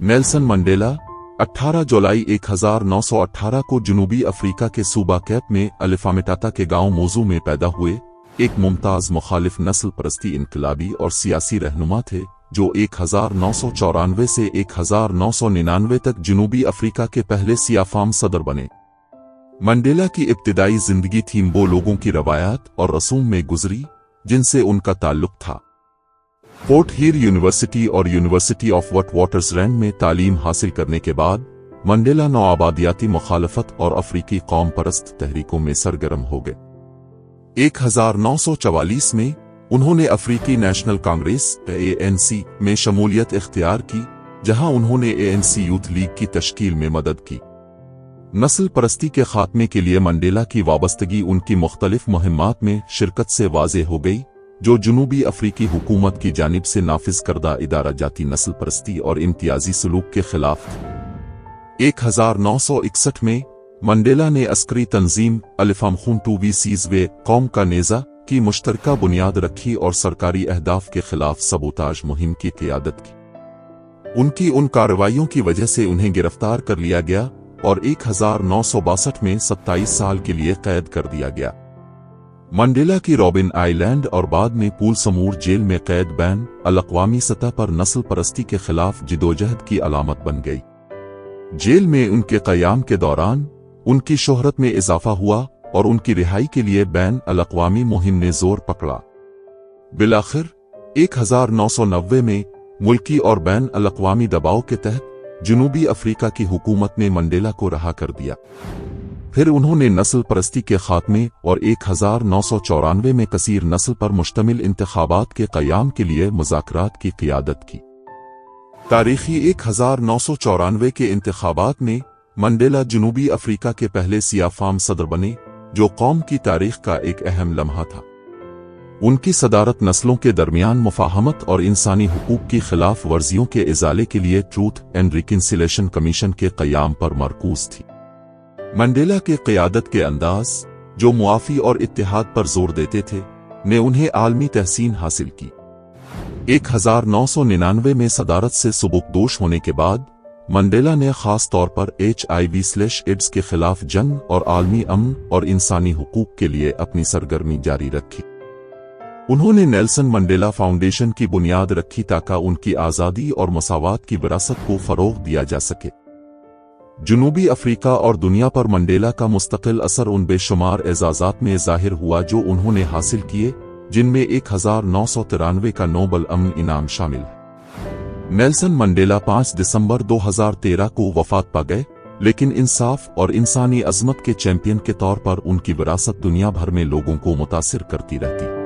Nelson Mandela 18 जुलाई 1918 को जनूबी Africa के सूबा कैप में अलिफामेटाता के गांव मोजू में पैदा हुए एक मुमताज मुखालिफ नस्ल परस्ती इनकलाबी और सियासी रहनुमा थे जो 1994 से 1999 तक जनूबी अफ्रीका के पहले सियाफाम सदर बने। मंडेला की इब्तिदाई जिंदगी थी वो लोगों की रवायात और रसूम में गुजरी जिनसे उनका ताल्लुक था। फोर्ट हीर यूनिवर्सिटी और यूनिवर्सिटी ऑफ वॉटर्सरैंड में तालीम हासिल करने के बाद मंडेला नौआबादियाती मुखालफत और अफ्रीकी कौम परस्त तहरीकों में सरगर्म हो गए। 1944 में उन्होंने अफ्रीकी नेशनल कांग्रेस ANC में शमूलियत इख्तियार की, जहां उन्होंने ANC यूथ लीग की तश्कील में मदद की। नस्ल परस्ती के खात्मे के लिए मंडेला की वाबस्तगी उनकी मुख्तलिफ मुहिम्मात में शिरकत से वाज़ेह हो गई, जो जनूबी अफ्रीकी हुकूमत की जानिब से नाफिज करदा इदारा जाती नस्ल परस्ती और इम्तियाजी सलूक के खिलाफ थी। 1961 में मंडेला ने अस्करी तंजीम अलिफामखुंटू वे कौम का नेज़ा की मुश्तरका बुनियाद रखी और सरकारी अहदाफ के खिलाफ सबूताज मुहिम की क़ियादत की। उनकी उन कार्रवाइयों की वजह से उन्हें गिरफ्तार कर लिया गया और 1962 में 27 साल के लिए कैद कर दिया गया। मंडेला की रॉबिन आइलैंड और बाद में पूल समूर जेल में कैद बैन अल-अक़वामी सतह पर नस्ल परस्ती के खिलाफ जिदोजहद की अलामत बन गई। जेल में उनके क़याम के दौरान उनकी शोहरत में इजाफा हुआ और उनकी रिहाई के लिए बैन अल-अक़वामी मुहिम ने जोर पकड़ा। बिलाखिर 1990 में मुल्की और बैन अल-अक़वामी दबाव के तहत जनूबी अफ्रीका की हुकूमत ने मंडेला को रहा कर दिया। फिर उन्होंने नस्ल परस्ती के खात्मे और 1994 में कसीर नस्ल पर मुश्तमिल इंतखाबात के क़याम के लिए मुज़ाकरात की क़ियादत की। तारीख़ी 1994 के इंतखाबात में मंडेला जनूबी अफ्रीका के पहले सियाफाम सदर बने, जो कौम की तारीख़ का एक अहम लम्हा था। उनकी सदारत नस्लों के दरमियान मुफाहमत और इंसानी हुकूक की खिलाफ वर्जियों के इजाले के लिए ट्रूथ एंड रिकन्सिलेशन कमीशन के क़याम पर मरकूज थी। मंडेला के क़यादत के अंदाज, जो मुआफ़ी और इत्तिहाद पर जोर देते थे, ने उन्हें आलमी तहसीन हासिल की। 1999 में सदारत से सुबुकदोश होने के बाद मंडेला ने ख़ास तौर पर HIV/AIDS के खिलाफ जंग और आलमी अमन और इंसानी हुकूक के लिए अपनी सरगर्मी जारी रखी। उन्होंने नेल्सन मंडेला फाउंडेशन की बुनियाद रखी ताकि उनकी आज़ादी और मसावात की विरासत को फ़रोग़ दिया जा सके। जनूबी अफ्रीका और दुनिया पर मंडेला का मुस्तकिल असर उन बेशुमार एजाज़ात में ज़ाहिर हुआ जो उन्होंने हासिल किए, जिनमें 1993 का नोबल अमन इनाम शामिल है। नेल्सन मंडेला 5 दिसंबर 2013 को वफ़ात पा गए, लेकिन इंसाफ और इंसानी अज़मत के चैंपियन के तौर पर उनकी विरासत दुनिया भर में लोगों को मुतासिर करती रहती।